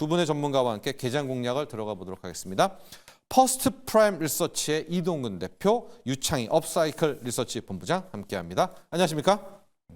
두 분의 전문가와 함께 개장 공략을 들어가 보도록 하겠습니다. 퍼스트 프라임 리서치의 이동근 대표, 유창희 업사이클 리서치 본부장 함께합니다. 안녕하십니까?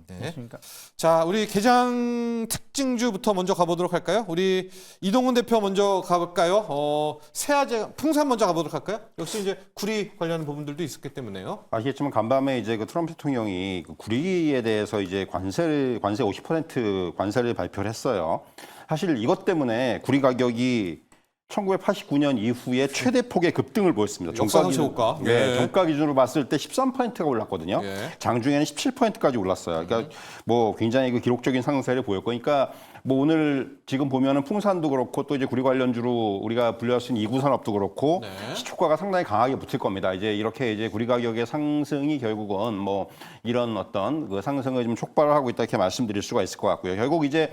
네. 안녕하십니까? 자, 우리 개장 특징주부터 먼저 가보도록 할까요? 우리 이동근 대표 먼저 가볼까요? 세아제 풍산 먼저 가보도록 할까요? 역시 이제 구리 관련 부분들도 있었기 때문에요. 아시겠지만 간밤에 이제 그 트럼프 대통령이 그 구리에 대해서 이제 관세 50% 관세를 발표를 했어요. 사실 이것 때문에 구리 가격이 1989년 이후에 최대 폭의 급등을 보였습니다. 역사상시 호가. 네, 예. 정가 기준으로 봤을 때 13%가 올랐거든요. 예. 장중에는 17%까지 올랐어요. 그러니까 뭐 굉장히 그 기록적인 상승세를 보였고, 그러니까 뭐 오늘 지금 보면은 풍산도 그렇고 또 이제 구리 관련주로 우리가 분류할 수 있는 이구산업도 그렇고 네. 시초가가 상당히 강하게 붙을 겁니다. 이제 이렇게 이제 구리 가격의 상승이 결국은 뭐 이런 어떤 그 상승을 좀 촉발을 하고 있다 이렇게 말씀드릴 수가 있을 것 같고요. 결국 이제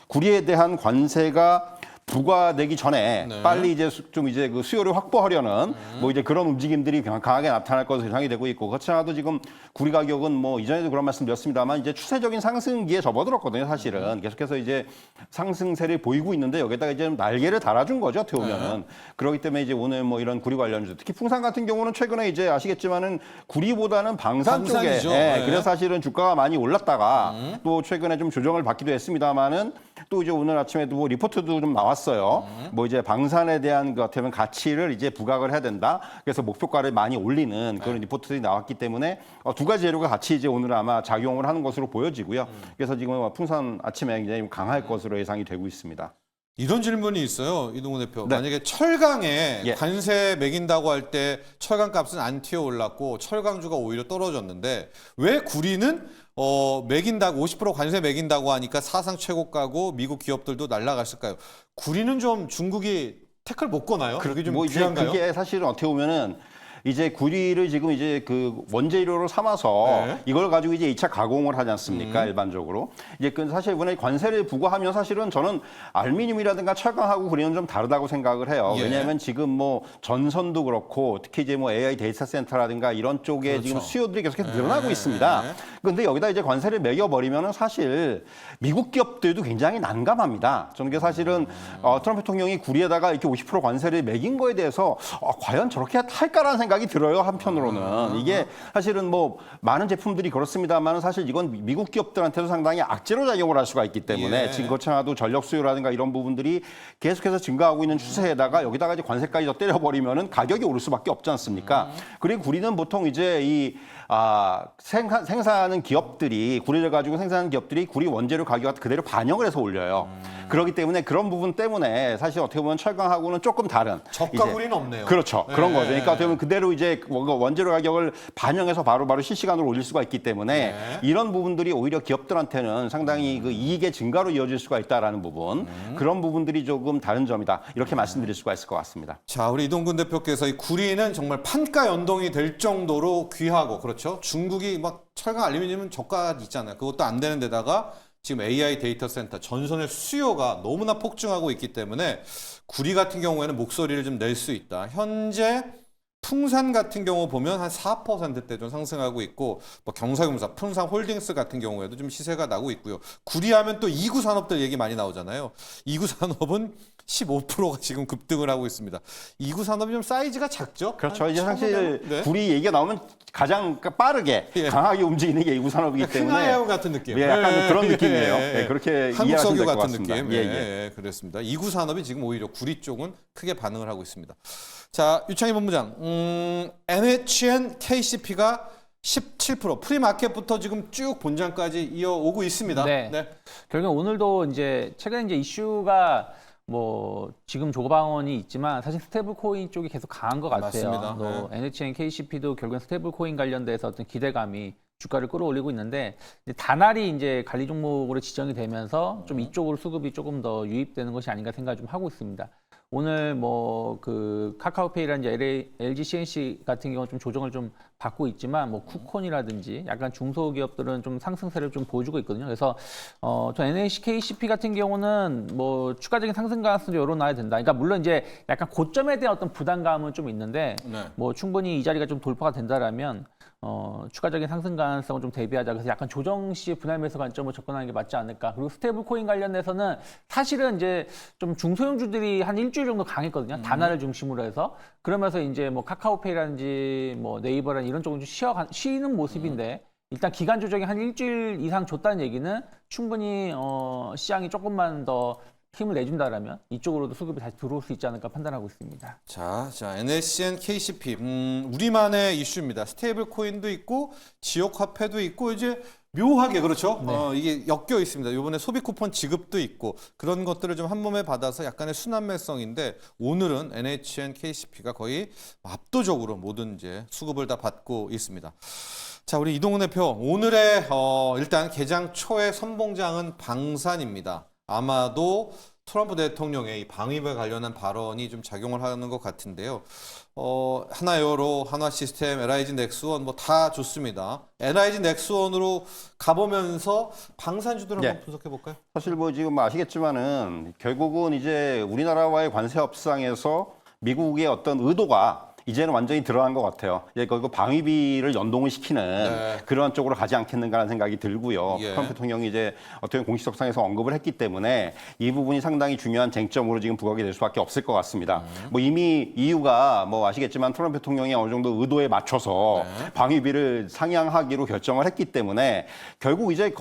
구리에 대한 관세가 부과되기 전에 네. 빨리 이제 좀 이제 그 수요를 확보하려는 뭐 이제 그런 움직임들이 강하게 나타날 것으로 예상이 되고 있고, 그렇지 않아도 지금 구리 가격은 뭐 이전에도 그런 말씀 드렸습니다만 이제 추세적인 상승기에 접어들었거든요. 사실은 계속해서 이제 상승세를 보이고 있는데 여기다가 이제 날개를 달아준 거죠. 어떻게 보면은. 그렇기 때문에 이제 오늘 뭐 이런 구리 관련주, 특히 풍산 같은 경우는 최근에 이제 아시겠지만은 구리보다는 방산 쪽에 방산이죠. 예, 네. 그래서 사실은 주가가 많이 올랐다가 또 최근에 좀 조정을 받기도 했습니다만은 또 이제 오늘 아침에도 뭐 리포트도 좀 나왔어요. 뭐 이제 방산에 대한 그 어떻게 보면 가치를 이제 부각을 해야 된다. 그래서 목표가를 많이 올리는 그런 리포트들이 나왔기 때문에 두 가지 재료가 같이 이제 오늘 아마 작용을 하는 것으로 보여지고요. 그래서 지금 풍산 아침에 굉장히 강할 것으로 예상이 되고 있습니다. 이런 질문이 있어요, 이동근 대표. 네. 만약에 철강에 예. 관세 매긴다고 할 때 철강 값은 안 튀어 올랐고 철강주가 오히려 떨어졌는데 왜 구리는 매긴다고 50% 관세 매긴다고 하니까 사상 최고가고 미국 기업들도 날아갔을까요? 구리는 좀 중국이 태클 못 거나요? 그게 좀 뭐 이제 귀한가요? 그게 사실은 어떻게 보면은 이제 구리를 지금 이제 그 원재료로 삼아서 네. 이걸 가지고 이제 2차 가공을 하지 않습니까? 일반적으로. 이제 그 사실 이번에 관세를 부과하면 사실은 저는 알루미늄이라든가 철강하고 구리는 좀 다르다고 생각을 해요. 예. 왜냐하면 지금 뭐 전선도 그렇고 특히 이제 뭐 AI 데이터 센터라든가 이런 쪽에 그렇죠. 지금 수요들이 계속해서 늘어나고 있습니다. 그런데 여기다 이제 관세를 매겨버리면은 사실 미국 기업들도 굉장히 난감합니다. 저는 게 사실은 트럼프 대통령이 구리에다가 이렇게 50% 관세를 매긴 거에 대해서 과연 저렇게 할까라는 생각이 들어요. 한편으로는 이게 사실은 뭐 많은 제품들이 그렇습니다만 사실 이건 미국 기업들한테도 상당히 악재로 작용을 할 수가 있기 때문에 예. 지금 그렇지 않아도 전력 수요라든가 이런 부분들이 계속해서 증가하고 있는 추세에다가 여기다가 이제 관세까지 더 때려버리면은 가격이 오를 수밖에 없지 않습니까? 그리고 구리는 보통 이제 이 생산하는 기업들이 구리를 가지고 생산하는 기업들이 구리 원재료 가격을 그대로 반영을 해서 올려요. 그렇기 때문에 그런 부분 때문에 사실 어떻게 보면 철강하고는 조금 다른 저가 이제 구리는 없네요. 그렇죠. 그런 네. 거죠. 그러니까 어떻게 보면 그대로 이제 원재료 가격을 반영해서 바로바로 실시간으로 올릴 수가 있기 때문에 네. 이런 부분들이 오히려 기업들한테는 상당히 그 이익의 증가로 이어질 수가 있다라는 부분, 그런 부분들이 조금 다른 점이다. 이렇게 말씀드릴 수가 있을 것 같습니다. 자, 우리 이동근 대표께서 이 구리는 정말 판가 연동이 될 정도로 귀하고, 그렇죠? 중국이 막 철강 알루미늄은 저가 있잖아요. 그것도 안 되는 데다가 지금 AI 데이터 센터 전선의 수요가 너무나 폭증하고 있기 때문에 구리 같은 경우에는 목소리를 좀 낼 수 있다. 현재 풍산 같은 경우 보면 한 4%대 좀 상승하고 있고, 뭐 경사금사, 풍산 홀딩스 같은 경우에도 좀 시세가 나고 있고요. 구리하면 또 이구 산업들 얘기 많이 나오잖아요. 이구 산업은 15%가 지금 급등을 하고 있습니다. 이구 산업이 좀 사이즈가 작죠? 그렇죠. 한 이제 사실 1,500원? 네. 구리 얘기가 나오면 가장 빠르게 예. 강하게 움직이는 게 이구 산업이기 때문에 흥하해요 같은 느낌. 예, 약간 예, 그런 예, 느낌이에요. 예, 예, 그렇게 한국 이해하시면 석유 될 것 같은 같습니다. 느낌. 예, 예. 예, 그렇습니다. 이구 산업이 지금 오히려 구리 쪽은 크게 반응을 하고 있습니다. 자, 유창희 본부장, NHN KCP가 17% 프리마켓부터 지금 쭉 본장까지 이어오고 있습니다. 네. 결국 오늘도 이제 최근 이제 이슈가 뭐 지금 조방원이 있지만 사실 스테이블 코인 쪽이 계속 강한 것 같아요. 맞습니다. 또 NHN KCP도 결국엔 스테이블 코인 관련돼서 어떤 기대감이 주가를 끌어올리고 있는데 이제 다날이 이제 관리 종목으로 지정이 되면서 좀 이쪽으로 수급이 조금 더 유입되는 것이 아닌가 생각을 좀 하고 있습니다. 오늘 뭐 그 카카오페이라든지 LG CNC 같은 경우는 좀 조정을 좀 받고 있지만 뭐 쿠콘이라든지 약간 중소기업들은 좀 상승세를 좀 보여주고 있거든요. 그래서 저 NAC, KCP 같은 경우는 뭐 추가적인 상승 가능성도 열어놔야 된다. 그러니까 물론 이제 약간 고점에 대한 어떤 부담감은 좀 있는데 네. 뭐 충분히 이 자리가 좀 돌파가 된다라면 추가적인 상승 가능성을 좀 대비하자. 그래서 약간 조정 시 분할 매수 관점으로 접근하는 게 맞지 않을까. 그리고 스테이블 코인 관련해서는 사실은 이제 좀 중소형주들이 한 일주일 정도 강했거든요. 단화를 중심으로 해서. 그러면서 이제 뭐 카카오페이라든지 뭐 네이버라든지 이런 쪽은 좀 쉬는 모습인데 일단 기간 조정이 한 일주일 이상 줬다는 얘기는 충분히 시장이 조금만 더 힘을 내준다라면 이쪽으로도 수급이 다시 들어올 수 있지 않을까 판단하고 있습니다. 자, NSCN, KCP 우리만의 이슈입니다. 스테이블 코인도 있고 지역 화폐도 있고 이제 묘하게 그렇죠. 네. 이게 엮여 있습니다. 이번에 소비 쿠폰 지급도 있고 그런 것들을 좀 한 몸에 받아서 약간의 순환매성인데 오늘은 NHN, KCP가 거의 압도적으로 모든 이제 수급을 다 받고 있습니다. 자, 우리 이동훈 대표 오늘의 일단 개장 초의 선봉장은 방산입니다. 아마도 트럼프 대통령의 이 방위에 관련한 발언이 좀 작용을 하는 것 같은데요. 하나요로, 하나시스템, LIG 넥스원 뭐 다 좋습니다. LIG 넥스원으로 가보면서 방산주들 한번 분석해 볼까요? 사실 뭐 지금 아시겠지만은 결국은 이제 우리나라와의 관세 협상에서 미국의 어떤 의도가 이제는 완전히 드러난 것 같아요. 이제 그 방위비를 연동을 시키는 네. 그런 쪽으로 가지 않겠는가라는 생각이 들고요. 예. 트럼프 대통령이 이제 어떻게 공식 협상에서 언급을 했기 때문에 이 부분이 상당히 중요한 쟁점으로 지금 부각이 될 수밖에 없을 것 같습니다. 뭐 이미 EU가 뭐 아시겠지만 트럼프 대통령이 어느 정도 의도에 맞춰서 방위비를 상향하기로 결정을 했기 때문에 결국 이제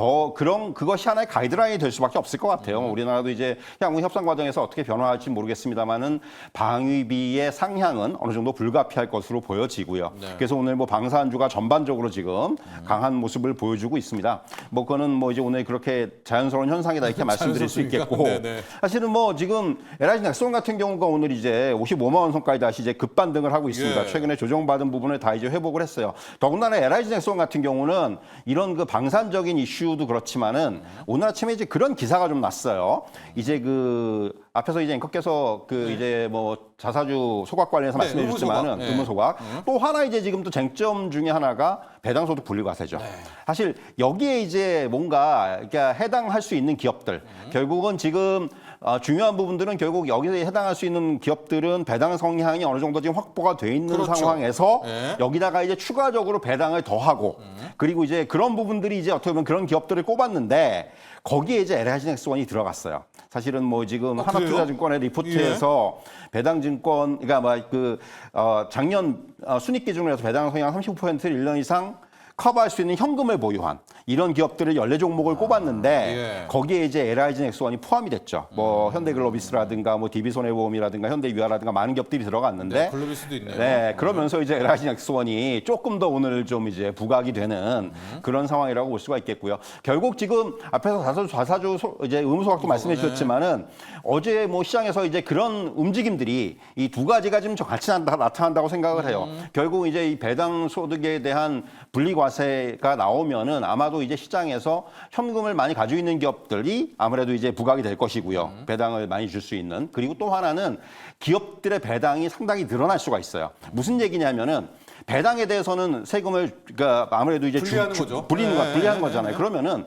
그것이 하나의 가이드라인이 될 수밖에 없을 것 같아요. 우리나라도 이제 향후 협상 과정에서 어떻게 변화할지 모르겠습니다만은 방위비의 상향은 어느 정도 불가피할 것으로 보여지고요. 네. 그래서 오늘 뭐 방산주가 전반적으로 지금 강한 모습을 보여주고 있습니다. 뭐 그거는 뭐 이제 오늘 그렇게 자연스러운 현상이다 이렇게 말씀드릴 수 있겠고 네네. 사실은 뭐 지금 LIG 넥스원 같은 경우가 오늘 이제 55만 원 선까지 다시 이제 급반등을 하고 있습니다. 예. 최근에 조정받은 부분을 다 이제 회복을 했어요. 더군다나 LIG 넥스원 같은 경우는 이런 그 방산적인 이슈도 그렇지만은 오늘 아침에 이제 그런 기사가 좀 났어요. 이제 그 앞에서 이제 앵커께서 그 이제 뭐 자사주 소각 관련해서 네, 말씀해 주셨지만은 의무소각. 네. 의무소각 또 하나 이제 지금 또 쟁점 중에 하나가 배당소득 분리과세죠. 사실 여기에 이제 뭔가 그러니까 해당할 수 있는 기업들 결국은 지금 중요한 부분들은 결국 여기에 해당할 수 있는 기업들은 배당 성향이 어느 정도 지금 확보가 돼 있는 그렇죠. 상황에서 네. 여기다가 이제 추가적으로 배당을 더하고 그리고 이제 그런 부분들이 이제 어떻게 보면 그런 기업들을 꼽았는데 거기에 이제 LIG 넥스원이 들어갔어요. 사실은 뭐 지금 하나투자증권의 리포트에서 배당증권, 그러니까 뭐 작년 순익 기준으로 해서 배당 성향 35%를 1년 이상 커버할 수 있는 현금을 보유한 이런 기업들을 14종목을 꼽았는데 예. 거기에 이제 LIG 넥스원이 포함이 됐죠. 뭐 현대글로비스라든가 뭐 DB손해보험이라든가 현대유아라든가 많은 기업들이 들어갔는데 네, 글로비스도 있네요. 네, 그러면서 이제 LIG 넥스원이 조금 더 오늘 좀 이제 부각이 되는 그런 상황이라고 볼 수가 있겠고요. 결국 지금 앞에서 자사주 이제 의무소각도 말씀해 주셨지만은 어제 뭐 시장에서 이제 그런 움직임들이 이 두 가지가 지금 같이 나타난다고 생각을 해요. 결국 이제 이 배당 소득에 대한 분리과세가 나오면은 아마도 이제 시장에서 현금을 많이 가지고 있는 기업들이 아무래도 이제 부각이 될 것이고요. 배당을 많이 줄 수 있는. 그리고 또 하나는 기업들의 배당이 상당히 늘어날 수가 있어요. 무슨 얘기냐면은 배당에 대해서는 세금을 그러니까 아무래도 이제 분리하는 거죠. 분리하는 거잖아요. 그러면은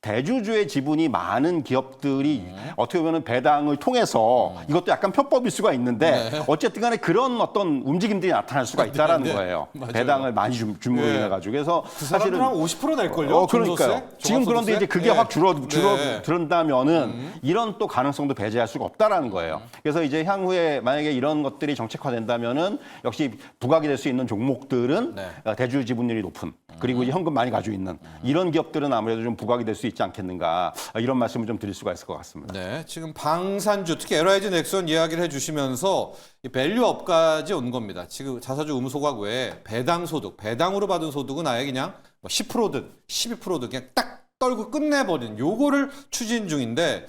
대주주의 지분이 많은 기업들이 어떻게 보면 배당을 통해서 이것도 약간 편법일 수가 있는데 어쨌든 간에 그런 어떤 움직임들이 나타날 수가 있다라는 거예요. 맞아요. 배당을 많이 줌으로 인해 가지고. 그래서 그 사람들은 한 50% 낼걸요? 그러니까요. 지금 그런데 이제 그게 확 줄어든다면은 이런 또 가능성도 배제할 수가 없다라는 거예요. 그래서 이제 향후에 만약에 이런 것들이 정책화된다면은 역시 부각이 될 수 있는 종목들은 대주주 지분율이 높은 그리고 이제 현금 많이 가지고 있는 이런 기업들은 아무래도 좀 부각이 될 수 있지 않겠는가 이런 말씀을 좀 드릴 수가 있을 것 같습니다. 네, 지금 방산주 특히 LIG 넥스원 이야기를 해주시면서 이 밸류업까지 온 겁니다. 지금 자사주 의무소각 외에 배당소득, 배당으로 받은 소득은 아예 그냥 10%든 12%든 그냥 딱 떨고 끝내버린 요거를 추진 중인데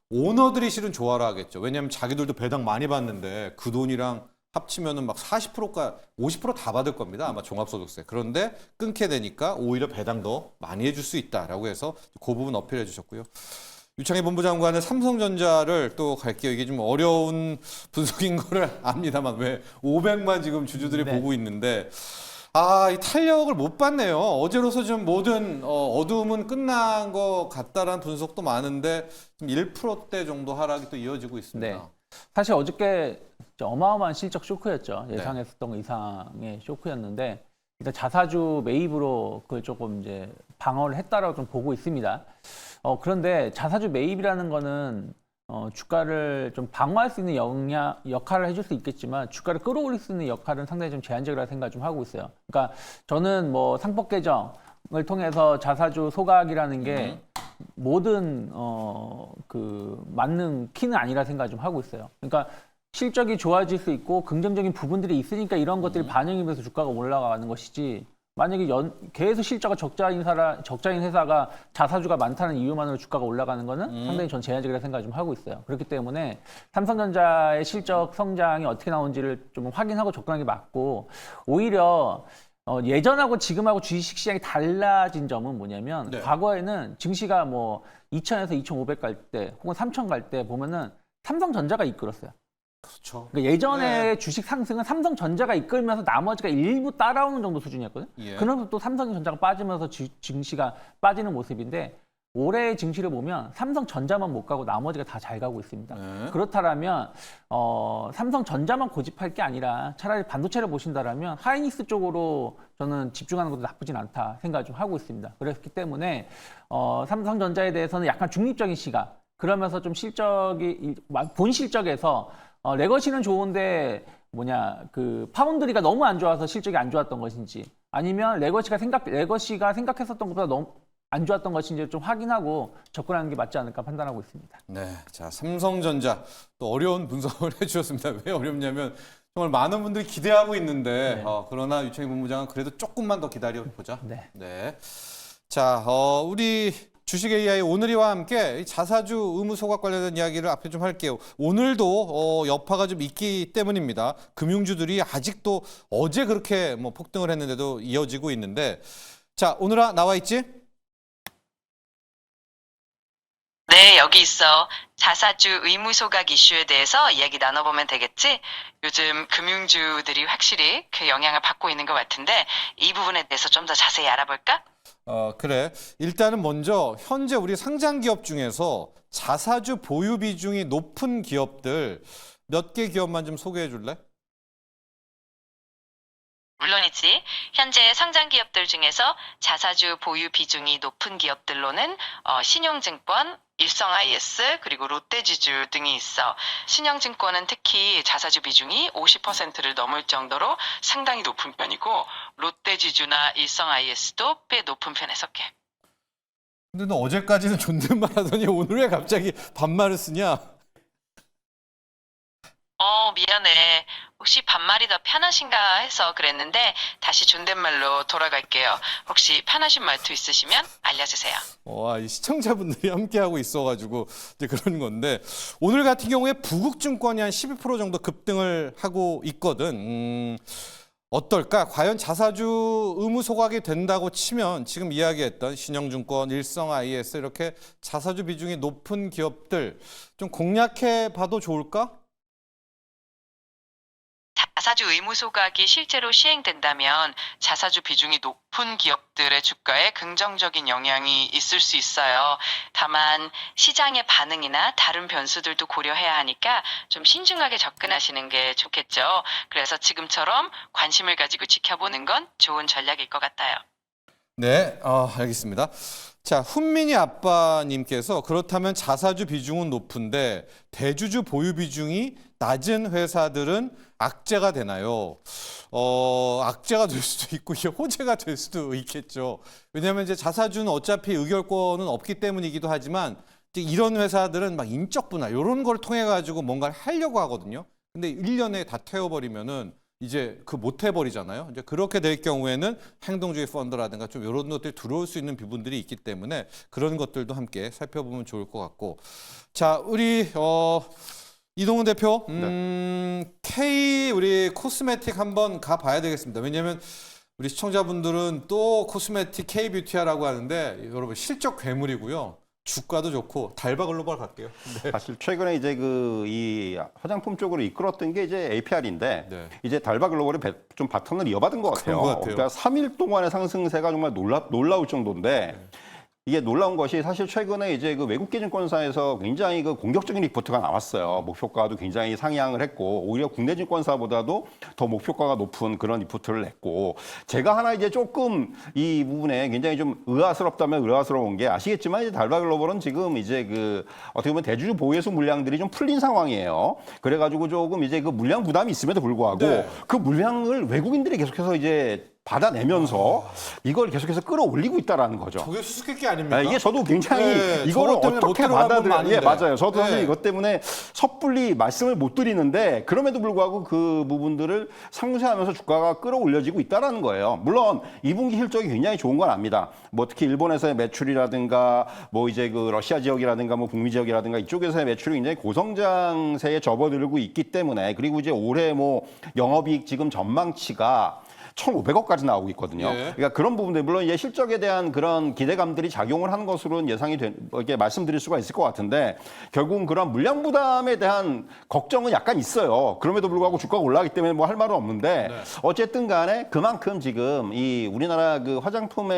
오너들이 실은 좋아라 하겠죠. 왜냐하면 자기들도 배당 많이 받는데 그 돈이랑 합치면은 막 40%가 50% 다 받을 겁니다. 아마 종합소득세. 그런데 끊게 되니까 오히려 배당 더 많이 해줄 수 있다라고 해서 그 부분 어필해 주셨고요. 유창희 본부장관의 삼성전자를 또 갈게요. 이게 좀 어려운 분석인 거를 압니다만 왜 500만 지금 주주들이 네. 보고 있는데 이 탄력을 못 봤네요. 어제로서 좀 모든 어두움은 끝난 것 같다라는 분석도 많은데 지금 1%대 정도 하락이 또 이어지고 있습니다. 네. 사실 어저께 어마어마한 실적 쇼크였죠. 네. 예상했었던 것 이상의 쇼크였는데 일단 자사주 매입으로 그걸 조금 이제 방어를 했다라고 좀 보고 있습니다. 그런데 자사주 매입이라는 거는 주가를 좀 방어할 수 있는 역할을 해줄 수 있겠지만 주가를 끌어올릴 수 있는 역할은 상당히 좀 제한적이라는 생각을 좀 하고 있어요. 그러니까 저는 뭐 상법 개정을 통해서 자사주 소각이라는 게 모든 그 맞는 키는 아니라 생각을 좀 하고 있어요. 그러니까 실적이 좋아질 수 있고 긍정적인 부분들이 있으니까 이런 것들이 반영이 돼서 주가가 올라가는 것이지. 만약에 계속 실적가 적자인 회사가 자사주가 많다는 이유만으로 주가가 올라가는 거는 상당히 전 제한적이라는 생각을 좀 하고 있어요. 그렇기 때문에 삼성전자의 실적 성장이 어떻게 나오는지를 좀 확인하고 접근하는 게 맞고 오히려 예전하고 지금하고 주식 시장이 달라진 점은 뭐냐면 네. 과거에는 증시가 뭐 2,000에서 2,500 갈 때 혹은 3,000 갈 때 보면은 삼성전자가 이끌었어요. 그렇죠. 그러니까 예전에 네. 주식 상승은 삼성전자가 이끌면서 나머지가 일부 따라오는 정도 수준이었거든요. 예. 그러면서 또 삼성전자가 빠지면서 증시가 빠지는 모습인데 올해의 증시를 보면 삼성전자만 못 가고 나머지가 다 잘 가고 있습니다. 네. 그렇다면 삼성전자만 고집할 게 아니라 차라리 반도체를 보신다라면 하이닉스 쪽으로 저는 집중하는 것도 나쁘진 않다 생각을 좀 하고 있습니다. 그렇기 때문에 삼성전자에 대해서는 약간 중립적인 시각 그러면서 좀 본 실적에서 레거시는 좋은데 그 파운드리가 너무 안 좋아서 실적이 안 좋았던 것인지 아니면 레거시가 생각했었던 것보다 너무 안 좋았던 것인지 좀 확인하고 접근하는 게 맞지 않을까 판단하고 있습니다. 네, 자 삼성전자 또 어려운 분석을 해주셨습니다. 왜 어렵냐면 정말 많은 분들이 기대하고 있는데 네. 그러나 유창희 본부장은 그래도 조금만 더 기다려 보자. 네. 네. 자, 우리 주식 AI 오늘이와 함께 이 자사주 의무 소각 관련된 이야기를 앞에 좀 할게요. 오늘도 여파가 좀 있기 때문입니다. 금융주들이 아직도 어제 그렇게 뭐 폭등을 했는데도 이어지고 있는데, 자 오늘아 나와 있지? 네, 여기 있어. 자사주 의무 소각 이슈에 대해서 이야기 나눠보면 되겠지? 요즘 금융주들이 확실히 그 영향을 받고 있는 것 같은데 이 부분에 대해서 좀 더 자세히 알아볼까? 그래. 일단은 먼저 현재 우리 상장 기업 중에서 자사주 보유 비중이 높은 기업들 몇 개 기업만 좀 소개해 줄래? 물론이지. 현재 상장 기업들 중에서 자사주 보유 비중이 높은 기업들로는 신용증권, 일성IS 그리고 롯데지주 등이 있어. 신영증권은 특히 자사주 비중이 50%를 넘을 정도로 상당히 높은 편이고 롯데지주나 일성IS도 꽤 높은 편에 속해. 근데 너 어제까지는 존댓말 하더니 오늘 왜 갑자기 반말을 쓰냐? 미안해. 혹시 반말이 더 편하신가 해서 그랬는데 다시 존댓말로 돌아갈게요. 혹시 편하신 말투 있으시면 알려주세요. 이 시청자분들이 함께하고 있어가지고 이제 그런 건데 오늘 같은 경우에 부국증권이 한 12% 정도 급등을 하고 있거든. 어떨까? 과연 자사주 의무 소각이 된다고 치면 지금 이야기했던 신영증권, 일성IS 이렇게 자사주 비중이 높은 기업들 좀 공략해 봐도 좋을까? 자사주 의무 소각이 실제로 시행된다면 자사주 비중이 높은 기업들의 주가에 긍정적인 영향이 있을 수 있어요. 다만 시장의 반응이나 다른 변수들도 고려해야 하니까 좀 신중하게 접근하시는 게 좋겠죠. 그래서 지금처럼 관심을 가지고 지켜보는 건 좋은 전략일 것 같아요. 네, 알겠습니다. 자, 훈민이 아빠님께서 그렇다면 자사주 비중은 높은데 대주주 보유 비중이 낮은 회사들은 악재가 되나요? 악재가 될 수도 있고 이게 호재가 될 수도 있겠죠. 왜냐하면 이제 자사주는 어차피 의결권은 없기 때문이기도 하지만 이런 회사들은 막 인적 분할 이런 걸 통해 가지고 뭔가를 하려고 하거든요. 근데 1년에 다 태워버리면은 이제 못 해버리잖아요. 이제 그렇게 될 경우에는 행동주의 펀드라든가 좀 이런 것들이 들어올 수 있는 부분들이 있기 때문에 그런 것들도 함께 살펴보면 좋을 것 같고. 자, 우리 이동훈 대표, K 우리 코스메틱 한번 가봐야 되겠습니다. 왜냐하면 우리 시청자분들은 또 코스메틱 K뷰티아라고 하는데 여러분 실적 괴물이고요. 주가도 좋고 달바 글로벌 갈게요. 네. 사실 최근에 이제 이 화장품 쪽으로 이끌었던 게 이제 APR인데 네. 이제 달바 글로벌이 좀 바톤을 이어받은 것 같아요. 그런 것 같아요. 그러니까 3일 동안의 상승세가 정말 놀라울 정도인데 이게 놀라운 것이 사실 최근에 이제 그 외국계 증권사에서 굉장히 그 공격적인 리포트가 나왔어요. 목표가도 굉장히 상향을 했고 오히려 국내 증권사보다도 더 목표가가 높은 그런 리포트를 냈고 제가 하나 이제 조금 이 부분에 굉장히 좀 의아스럽다면 의아스러운 게 아시겠지만 이제 달바 글로벌은 지금 이제 어떻게 보면 대주주 보유소 물량들이 좀 풀린 상황이에요. 그래가지고 조금 이제 그 물량 부담이 있음에도 불구하고 네. 그 물량을 외국인들이 계속해서 이제 받아내면서 이걸 계속해서 끌어올리고 있다라는 거죠. 저게 수수께끼 아닙니까? 이게 저도 굉장히 네, 이거를 저것 때문에 못 어떻게 들어간 분 받아들여야 많은데. 예, 맞아요. 저도 사실 네. 이것 때문에 섣불리 말씀을 못 드리는데 그럼에도 불구하고 그 부분들을 상쇄하면서 주가가 끌어올려지고 있다라는 거예요. 물론 2분기 실적이 굉장히 좋은 건 압니다. 뭐 특히 일본에서의 매출이라든가 뭐 이제 그 러시아 지역이라든가 뭐 북미 지역이라든가 이쪽에서의 매출이 굉장히 고성장세에 접어들고 있기 때문에 그리고 이제 올해 뭐 영업이익 지금 전망치가 1,500억까지 나오고 있거든요. 예. 그러니까 그런 부분들 물론 이제 실적에 대한 그런 기대감들이 작용을 하는 것으로는 예상이 이렇게 말씀드릴 수가 있을 것 같은데 결국은 그런 물량 부담에 대한 걱정은 약간 있어요. 그럼에도 불구하고 주가가 올라가기 때문에 뭐 할 말은 없는데 어쨌든 간에 그만큼 지금 이 우리나라 그 화장품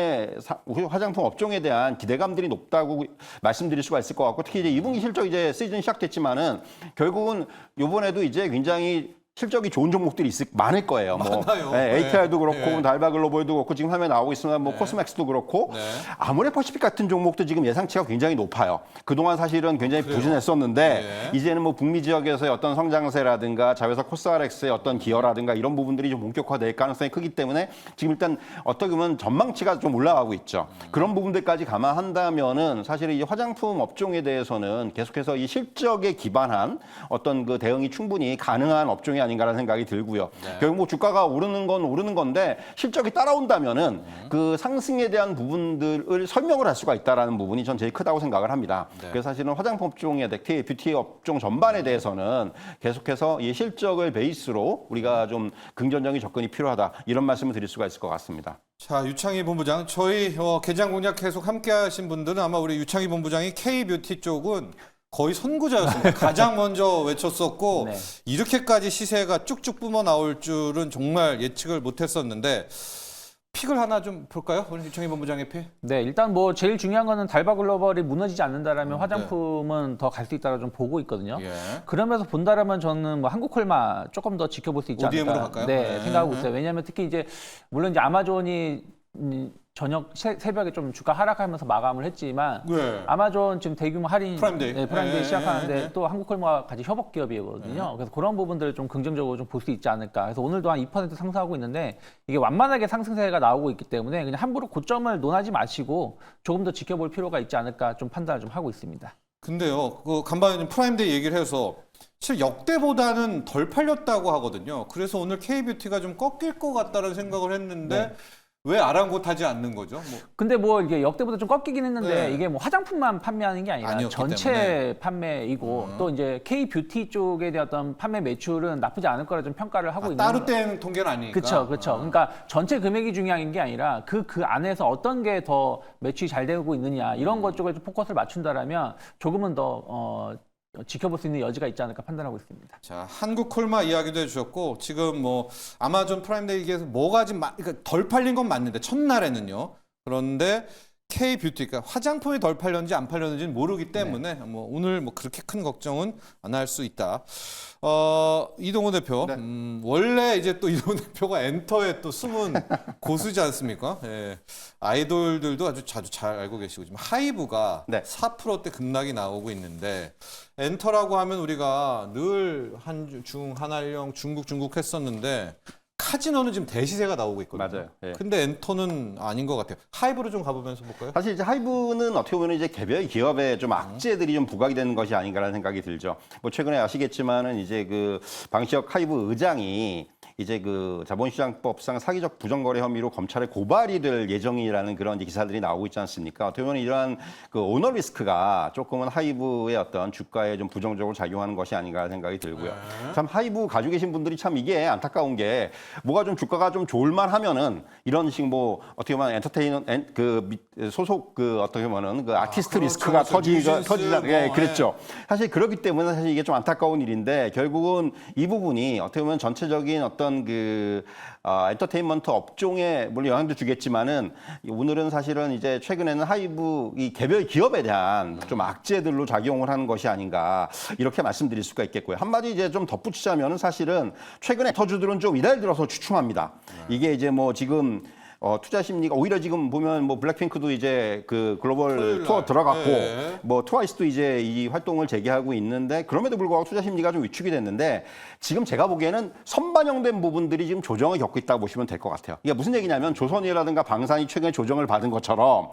업종에 대한 기대감들이 높다고 말씀드릴 수가 있을 것 같고 특히 이제 2분기 실적 이제 시즌 시작됐지만은 결국은 이번에도 이제 굉장히 실적이 좋은 종목들이 많을 거예요. 많아요. 뭐, 네, ATR도 그렇고, 네. 달바 글로벌도 그렇고, 지금 화면에 나오고 있습니다. 뭐, 코스맥스도 그렇고, 네. 아모레퍼시픽 같은 종목도 지금 예상치가 굉장히 높아요. 그동안 사실은 굉장히 부진했었는데, 네. 이제는 뭐, 북미 지역에서의 어떤 성장세라든가, 자회사 코스알엑스의 어떤 기여라든가, 이런 부분들이 좀 본격화될 가능성이 크기 때문에, 지금 일단 어떻게 보면 전망치가 좀 올라가고 있죠. 그런 부분들까지 감안한다면은, 사실은 이 화장품 업종에 대해서는 계속해서 이 실적에 기반한 어떤 그 대응이 충분히 가능한 업종이 아닌가라는 생각이 들고요. 결국 뭐 주가가 오르는 건 오르는 건데 실적이 따라온다면은 그 상승에 대한 부분들을 설명을 할 수가 있다라는 부분이 전 제일 크다고 생각을 합니다. 그래서 사실은 화장품 업종에 특히 뷰티 업종 전반에 대해서는 계속해서 이 실적을 베이스로 우리가 좀 긍정적인 접근이 필요하다 이런 말씀을 드릴 수가 있을 것 같습니다. 자, 유창희 본부장, 저희 개장 공략 계속 함께하신 분들은 아마 우리 유창희 본부장이 K뷰티 쪽은 거의 선구자였습니다. 가장 먼저 외쳤었고 네. 이렇게까지 시세가 쭉쭉 뿜어 나올 줄은 정말 예측을 못했었는데 픽을 하나 좀 볼까요? 오늘 유창희 본부장의 픽. 네, 일단 뭐 제일 중요한 거는 달바 글로벌이 무너지지 않는다라면 네. 화장품은 더 갈 수 있다라 좀 보고 있거든요. 예. 그러면서 본다라면 저는 뭐 한국콜마 조금 더 지켜볼 수 있지 ODM 으로 않을까. 갈까요? 네, 네. 생각하고 있어요. 왜냐하면 특히 이제 물론 이제 아마존이 저녁 새벽에 좀 주가 하락하면서 마감을 했지만 네. 아마존 지금 대규모 할인 프라임데이. 네, 프라임데이 네, 시작하는데 네, 네. 또 한국콜마와 같이 협업 기업이거든요. 그래서 그런 부분들을 좀 긍정적으로 좀 볼 수 있지 않을까. 그래서 오늘도 한 2% 상승하고 있는데 이게 완만하게 상승세가 나오고 있기 때문에 그냥 함부로 고점을 논하지 마시고 조금 더 지켜볼 필요가 있지 않을까 좀 판단을 좀 하고 있습니다. 근데요, 그 간밤에 프라임데이 얘기를 해서 사실 역대보다는 덜 팔렸다고 하거든요. 그래서 오늘 K뷰티가 좀 꺾일 것 같다는 생각을 했는데 네. 왜 아랑곳하지 않는 거죠? 뭐. 근데 뭐 이게 역대보다 좀 꺾이긴 했는데 네. 이게 뭐 화장품만 판매하는 게 아니라 아니었기 전체 때문에. 판매이고 또 이제 K 뷰티 쪽에 대한 어떤 판매 매출은 나쁘지 않을 거라 좀 평가를 하고 있는 따로 뗀 통계는 아니니까. 그렇죠, 그렇죠. 그러니까 전체 금액이 중요한 게 아니라 그 안에서 어떤 게 더 매출이 잘 되고 있느냐 이런 것 쪽에 좀 포커스를 맞춘다라면 조금은 더 지켜볼 수 있는 여지가 있지 않을까 판단하고 있습니다. 자, 한국콜마 이야기도 해주셨고 지금 뭐 아마존 프라임데이에서 뭐가 지금 그러니까 덜 팔린 건 맞는데 첫날에는요. 그런데 K뷰티, 그러니까 화장품이 덜 팔렸는지 안 팔렸는지는 모르기 때문에 뭐 오늘 뭐 그렇게 큰 걱정은 안 할 수 있다. 이동호 대표, 네. 원래 이제 또 이동호 대표가 엔터의 또 숨은 고수지 않습니까? 예. 아이돌들도 아주 자주 잘 알고 계시고 지금 하이브가 네. 4%대 급락이 나오고 있는데 엔터라고 하면 우리가 늘 한중, 한알령, 중국 했었는데 카지노는 지금 대시세가 나오고 있거든요. 맞아요. 예. 근데 엔터는 아닌 것 같아요. 하이브로 좀 가보면서 볼까요? 사실 이제 하이브는 어떻게 보면 이제 개별 기업의 좀 악재들이 좀 부각이 되는 것이 아닌가라는 생각이 들죠. 뭐 최근에 아시겠지만은 이제 그 방시혁 하이브 의장이 이제 그 자본시장법상 사기적 부정거래 혐의로 검찰에 고발이 될 예정이라는 그런 이제 기사들이 나오고 있지 않습니까? 어떻게 보면 이러한 그 오너 리스크가 조금은 하이브의 어떤 주가에 좀 부정적으로 작용하는 것이 아닌가 생각이 들고요. 참 하이브 가지고 계신 분들이 참 이게 안타까운 게 뭐가 좀 주가가 좀 좋을만 하면은 이런 식 뭐 어떻게 보면 소속 그 어떻게 보면은 그 아티스트 리스크가 터지다. 예, 그랬죠. 사실 그렇기 때문에 사실 이게 좀 안타까운 일인데 결국은 이 부분이 어떻게 보면 전체적인 어떤 그 엔터테인먼트 업종에 물론 영향도 주겠지만은 오늘은 사실은 이제 최근에는 하이브 이 개별 기업에 대한 좀 악재들로 작용을 하는 것이 아닌가 이렇게 말씀드릴 수가 있겠고요. 한마디 이제 좀 덧붙이자면은 사실은 최근에 터주들은 좀 이달 들어서 주춤합니다. 이게 이제 뭐 지금 투자 심리가 오히려 지금 보면 뭐 블랙핑크도 이제 그 글로벌 투어 들어갔고 뭐 트와이스도 이제 이 활동을 재개하고 있는데 그럼에도 불구하고 투자 심리가 좀 위축이 됐는데 지금 제가 보기에는 선반영된 부분들이 지금 조정을 겪고 있다고 보시면 될 것 같아요. 이게 무슨 얘기냐면 조선이라든가 방산이 최근에 조정을 받은 것처럼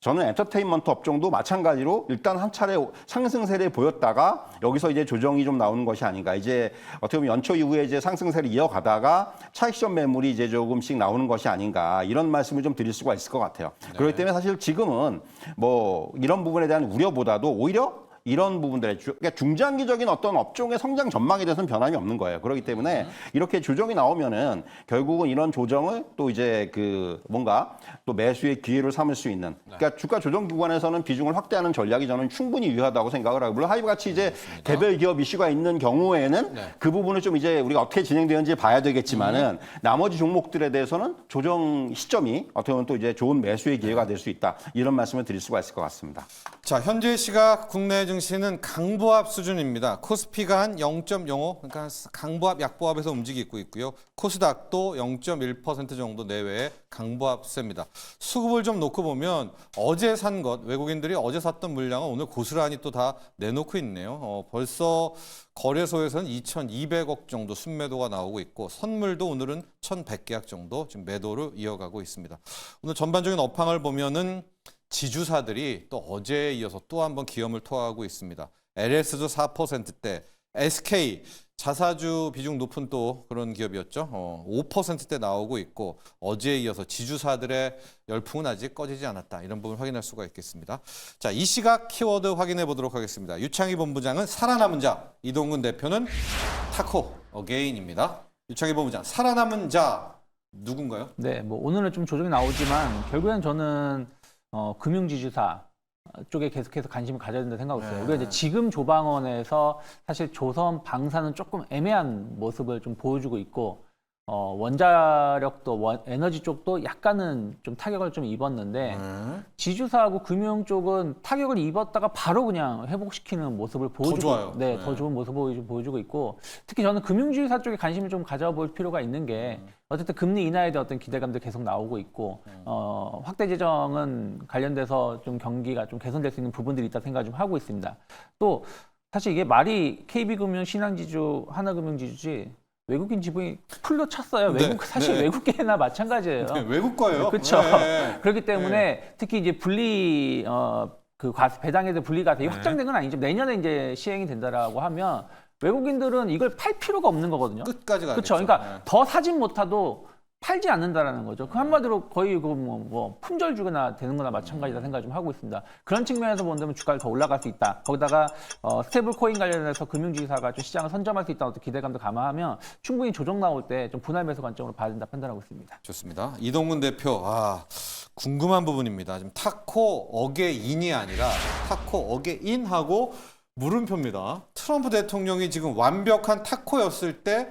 저는 엔터테인먼트 업종도 마찬가지로 일단 한 차례 상승세를 보였다가 여기서 이제 조정이 좀 나오는 것이 아닌가. 이제 어떻게 보면 연초 이후에 이제 상승세를 이어가다가 차익 시점 매물이 이제 조금씩 나오는 것이 아닌가. 이런 말씀을 좀 드릴 수가 있을 것 같아요. 그렇기 때문에 사실 지금은 뭐 이런 부분에 대한 우려보다도 오히려 이런 부분들에 그러니까 중장기적인 어떤 업종의 성장 전망에 대해서는 변함이 없는 거예요. 그렇기 때문에 이렇게 조정이 나오면은 결국은 이런 조정을 또 이제 그 뭔가 또 매수의 기회를 삼을 수 있는 그러니까 주가 조정 구간에서는 비중을 확대하는 전략이 저는 충분히 유효하다고 생각을 하고 물론 하이브 같이 이제 개별 기업 이슈가 있는 경우에는 그 부분을 좀 이제 우리가 어떻게 진행되는지 봐야 되겠지만은 나머지 종목들에 대해서는 조정 시점이 어떻게 보면 또 이제 좋은 매수의 기회가 될 수 있다. 이런 말씀을 드릴 수가 있을 것 같습니다. 자, 현재 시각 국내 증시는 강보합 수준입니다. 코스피가 한 0.05, 그러니까 강보합, 약보합에서 움직이고 있고요. 코스닥도 0.1% 정도 내외의 강보합세입니다. 수급을 좀 놓고 보면 어제 산 것, 외국인들이 어제 샀던 물량은 오늘 고스란히 또 다 내놓고 있네요. 벌써 거래소에서는 2,200억 정도 순매도가 나오고 있고 선물도 오늘은 1,100계약 정도 지금 매도를 이어가고 있습니다. 오늘 전반적인 업황을 보면은 지주사들이 또 어제에 이어서 또 한 번 기염을 토하고 있습니다. LS도 4%대, SK 자사주 비중 높은 또 그런 기업이었죠. 5%대 나오고 있고 어제에 이어서 지주사들의 열풍은 아직 꺼지지 않았다. 이런 부분 확인할 수가 있겠습니다. 자, 이 시각 키워드 확인해 보도록 하겠습니다. 유창희 본부장은 살아남은 자, 이동근 대표는 타코 어게인입니다. 유창희 본부장, 살아남은 자 누군가요? 네, 뭐 오늘은 좀 조정이 나오지만 결국엔 저는 금융지주사 쪽에 계속해서 관심을 가져야 된다고 생각하고 있어요. 우리가 이제 지금 조방원에서 사실 조선 방사는 조금 애매한 모습을 좀 보여주고 있고 원자력도 에너지 쪽도 약간은 좀 타격을 좀 입었는데 지주사하고 금융 쪽은 타격을 입었다가 바로 그냥 회복시키는 모습을 보여주고 좋아요. 네, 더 좋은 모습을 보여주고 있고 특히 저는 금융지주사 쪽에 관심을 좀 가져볼 필요가 있는 게 어쨌든 금리 인하에 대한 어떤 기대감도 계속 나오고 있고 확대 재정은 관련돼서 좀 경기가 좀 개선될 수 있는 부분들이 있다 생각 좀 하고 있습니다. 또 사실 이게 말이 KB금융, 신한지주, 하나금융지주지 외국인 지분이 풀로 찼어요. 사실 외국계나 마찬가지예요. 네, 외국 거예요. 그렇죠. 네. 그렇기 때문에 특히 이제 분리 배당에 대한 분리 과세이 확정된 건 아니죠. 내년에 이제 시행이 된다라고 하면 외국인들은 이걸 팔 필요가 없는 거거든요. 끝까지 가겠죠. 그렇죠. 그러니까 더 사진 못하도 팔지 않는다라는 거죠. 그 한마디로 거의 뭐 품절 주거나 되는 거나 마찬가지다 생각 좀 하고 있습니다. 그런 측면에서 본다면 주가가 더 올라갈 수 있다. 거기다가 스테이블 코인 관련해서 금융지주사가 좀 시장을 선점할 수 있다는 어떤 기대감도 감안하면 충분히 조정 나올 때 좀 분할 매수 관점으로 봐야 된다 판단하고 있습니다. 좋습니다. 이동근 대표, 궁금한 부분입니다. 지금 타코 어게인이 아니라 타코 어게인하고 물음표입니다. 트럼프 대통령이 지금 완벽한 타코였을 때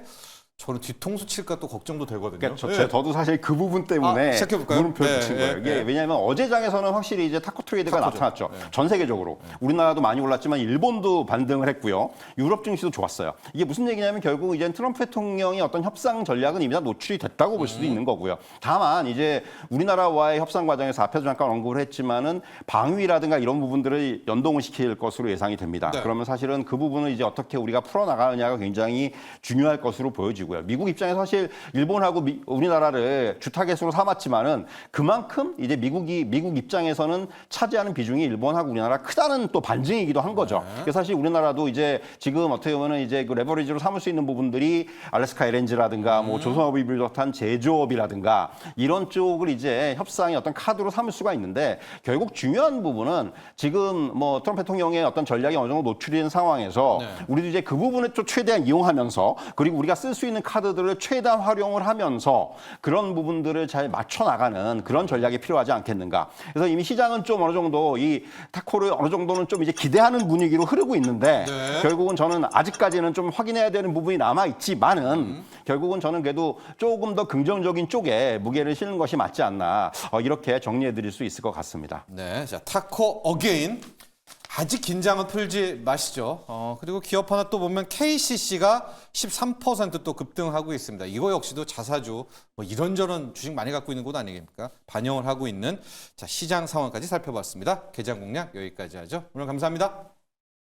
저는 뒤통수 칠까 또 걱정도 되거든요. 그러니까 저도 사실 그 부분 때문에 시작해볼까요? 물음표를 붙인 거예요. 이게 왜냐하면 어제 장에서는 확실히 이제 타코 트레이드가 나타났죠. 전 세계적으로. 우리나라도 많이 올랐지만 일본도 반등을 했고요. 유럽 증시도 좋았어요. 이게 무슨 얘기냐면 결국 이제 트럼프 대통령이 어떤 협상 전략은 이미 다 노출이 됐다고 볼 수도 있는 거고요. 다만 이제 우리나라와의 협상 과정에서 앞에서 잠깐 언급을 했지만은 방위라든가 이런 부분들을 연동을 시킬 것으로 예상이 됩니다. 그러면 사실은 그 부분을 이제 어떻게 우리가 풀어나가느냐가 굉장히 중요할 것으로 보여지고 것이고요. 미국 입장에서 사실 일본하고 우리나라를 주타겟으로 삼았지만은 그만큼 이제 미국 입장에서는 차지하는 비중이 일본하고 우리나라 크다는 또 반증이기도 한 거죠. 그래서 사실 우리나라도 이제 지금 어떻게 보면은 이제 그 레버리지로 삼을 수 있는 부분들이 알래스카 LNG라든가 뭐 조선업을 비롯한 제조업이라든가 이런 쪽을 이제 협상의 어떤 카드로 삼을 수가 있는데 결국 중요한 부분은 지금 뭐 트럼프 대통령의 어떤 전략이 어느 정도 노출이 된 상황에서 우리도 이제 그 부분을 좀 최대한 이용하면서 그리고 우리가 쓸 수 있는 카드들을 최대한 활용을 하면서 그런 부분들을 잘 맞춰 나가는 그런 전략이 필요하지 않겠는가. 그래서 이미 시장은 좀 어느 정도 이 타코를 어느 정도는 좀 이제 기대하는 분위기로 흐르고 있는데 결국은 저는 아직까지는 좀 확인해야 되는 부분이 남아 있지만은 결국은 저는 그래도 조금 더 긍정적인 쪽에 무게를 실는 것이 맞지 않나 이렇게 정리해 드릴 수 있을 것 같습니다. 네, 자 타코 어게인. 아직 긴장은 풀지 마시죠. 그리고 기업 하나 또 보면 KCC가 13% 또 급등하고 있습니다. 이거 역시도 자사주 뭐 이런저런 주식 많이 갖고 있는 곳 아니겠습니까? 반영을 하고 있는 자 시장 상황까지 살펴봤습니다. 개장 공략 여기까지 하죠. 오늘 감사합니다.